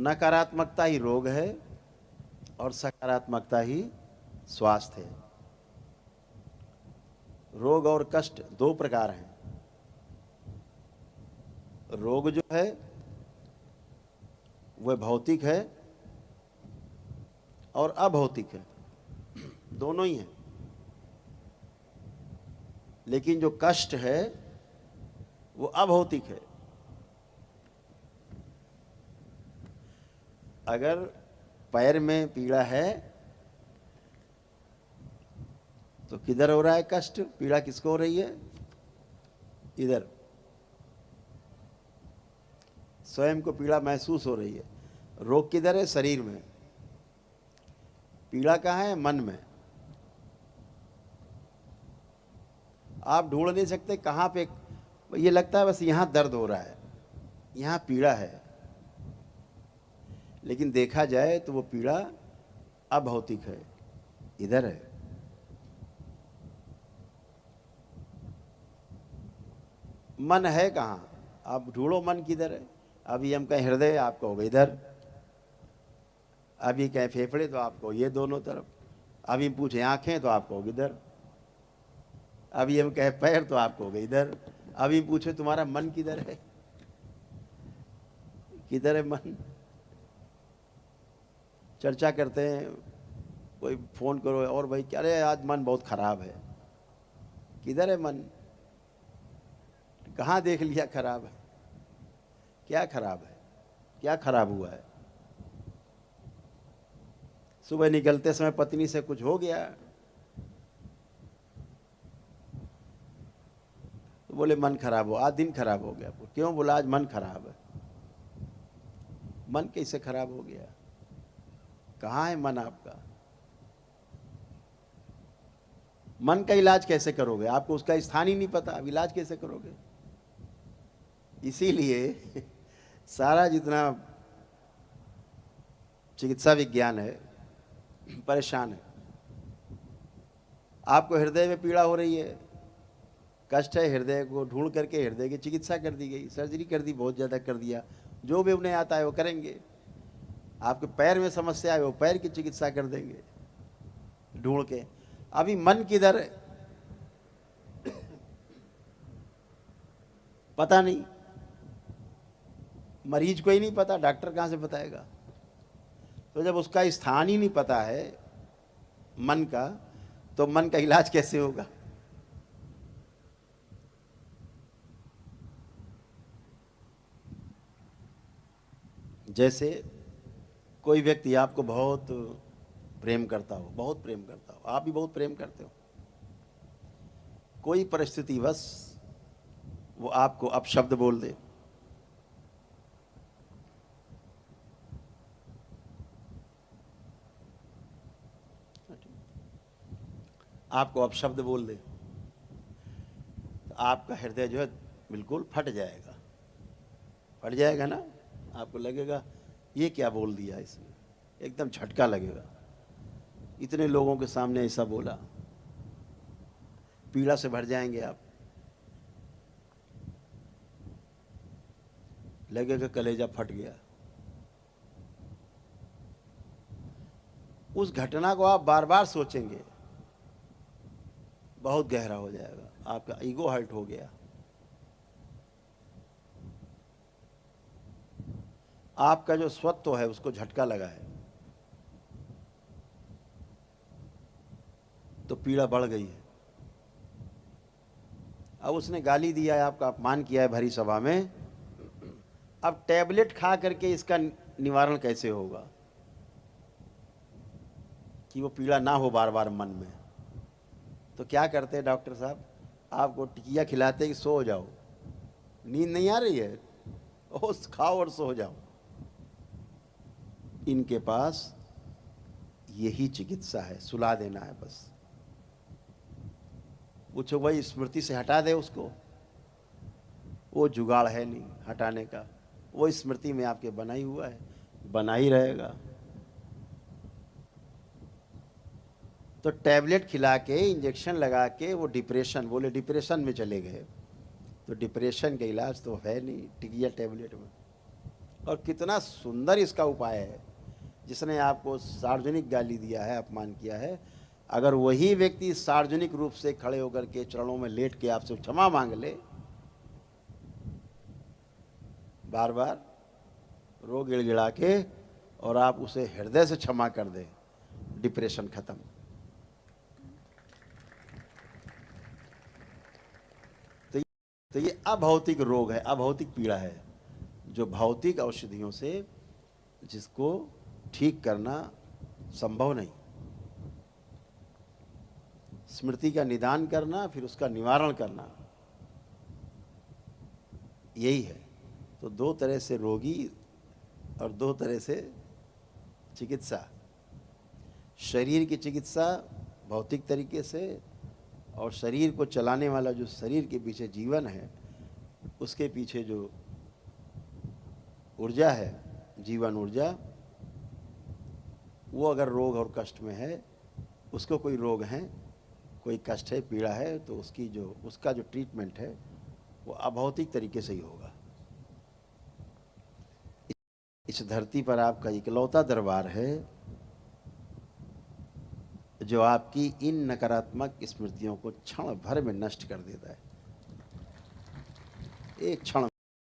नकारात्मकता ही रोग है और सकारात्मकता ही स्वास्थ्य है। रोग और कष्ट दो प्रकार हैं। रोग जो है वह भौतिक है और अभौतिक है, दोनों ही हैं। लेकिन जो कष्ट है वो अभौतिक है। अगर पैर में पीड़ा है तो किधर हो रहा है कष्ट, पीड़ा किसको हो रही है? इधर स्वयं को पीड़ा महसूस हो रही है। रोग किधर है? शरीर में। पीड़ा कहाँ है? मन में। आप ढूंढ नहीं सकते कहाँ पे। ये लगता है बस यहाँ दर्द हो रहा है, यहाँ पीड़ा है, लेकिन देखा जाए तो वो पीड़ा अभौतिक है, इधर है। मन है कहाँ? आप ढूंढो मन किधर है। अभी हम कहें हृदय, आप कहोगे इधर। अभी कहें फेफड़े तो आप कहो ये दोनों तरफ। अभी पूछे आंखें तो आप कहोगे इधर। अभी हम कहें पैर तो आप कहोगे इधर। अभी पूछे तुम्हारा मन किधर है? किधर है मन? चर्चा करते हैं, कोई फोन करो और भाई क्या रे आज मन बहुत खराब है। किधर है मन? कहाँ देख लिया खराब है? क्या खराब है? क्या खराब हुआ है? सुबह निकलते समय पत्नी से कुछ हो गया तो बोले मन खराब हो, आज दिन खराब हो गया। क्यों? बोला आज मन खराब है। मन कैसे खराब हो गया? कहाँ है मन आपका? मन का इलाज कैसे करोगे? आपको उसका स्थान ही नहीं पता, अब इलाज कैसे करोगे? इसीलिए सारा जितना चिकित्सा विज्ञान है परेशान है। आपको हृदय में पीड़ा हो रही है, कष्ट है, हृदय को ढूंढ करके हृदय की चिकित्सा कर दी गई, सर्जरी कर दी, बहुत ज़्यादा कर दिया, जो भी उन्हें आता है वो करेंगे। आपके पैर में समस्या है, वो पैर की चिकित्सा कर देंगे ढूंढ के। अभी मन किधर है पता नहीं, मरीज को ही नहीं पता, डॉक्टर कहाँ से बताएगा? तो जब उसका स्थान ही नहीं पता है मन का, तो मन का इलाज कैसे होगा? जैसे कोई व्यक्ति आपको बहुत प्रेम करता हो, बहुत प्रेम करता हो, आप भी बहुत प्रेम करते हो, कोई परिस्थितिवश वो आपको अपशब्द बोल दे, आपको अपशब्द बोल दे, तो आपका हृदय जो है बिल्कुल फट जाएगा। फट जाएगा ना? आपको लगेगा ये क्या बोल दिया इसने, एकदम झटका लगेगा। इतने लोगों के सामने ऐसा बोला, पीड़ा से भर जाएंगे आप। लगेगा कलेजा फट गया। उस घटना को आप बार बार सोचेंगे, बहुत गहरा हो जाएगा, आपका ईगो हर्ट हो गया। आपका जो स्वत्व है उसको झटका लगा है, तो पीड़ा बढ़ गई है। अब उसने गाली दिया है, आपका अपमान किया है भरी सभा में, अब टैबलेट खा करके इसका निवारण कैसे होगा कि वो पीड़ा ना हो बार बार मन में? तो क्या करते हैं डॉक्टर साहब? आपको टिकिया खिलाते कि सो जाओ, नींद नहीं आ रही है, ओ खाओ और सो जाओ। इनके पास यही चिकित्सा है, सुला देना है बस। पूछो भाई स्मृति से हटा दे उसको, वो जुगाड़ है नहीं हटाने का, वो स्मृति में आपके बना ही हुआ है, बना ही रहेगा। तो टैबलेट खिला के, इंजेक्शन लगा के वो डिप्रेशन, बोले डिप्रेशन में चले गए, तो डिप्रेशन का इलाज तो है नहीं टिकिया टैबलेट में। और कितना सुंदर इसका उपाय है। जिसने आपको सार्वजनिक गाली दिया है, अपमान किया है, अगर वही व्यक्ति सार्वजनिक रूप से खड़े होकर के चरणों में लेट के आपसे क्षमा मांग ले, बार बार रो गिड़गिड़ा के, और आप उसे हृदय से क्षमा कर दें, डिप्रेशन खत्म। तो ये अभौतिक रोग है, अभौतिक पीड़ा है, जो भौतिक औषधियों से जिसको ठीक करना संभव नहीं। स्मृति का निदान करना, फिर उसका निवारण करना, यही है। तो दो तरह से रोगी और दो तरह से चिकित्सा। शरीर की चिकित्सा भौतिक तरीके से, और शरीर को चलाने वाला जो शरीर के पीछे जीवन है, उसके पीछे जो ऊर्जा है, जीवन ऊर्जा, वो अगर रोग और कष्ट में है, उसको कोई रोग है, कोई कष्ट है, पीड़ा है, तो उसका जो ट्रीटमेंट है वो अभौतिक तरीके से ही होगा। इस धरती पर आपका इकलौता दरबार है जो आपकी इन नकारात्मक स्मृतियों को क्षण भर में नष्ट कर देता है, एक क्षण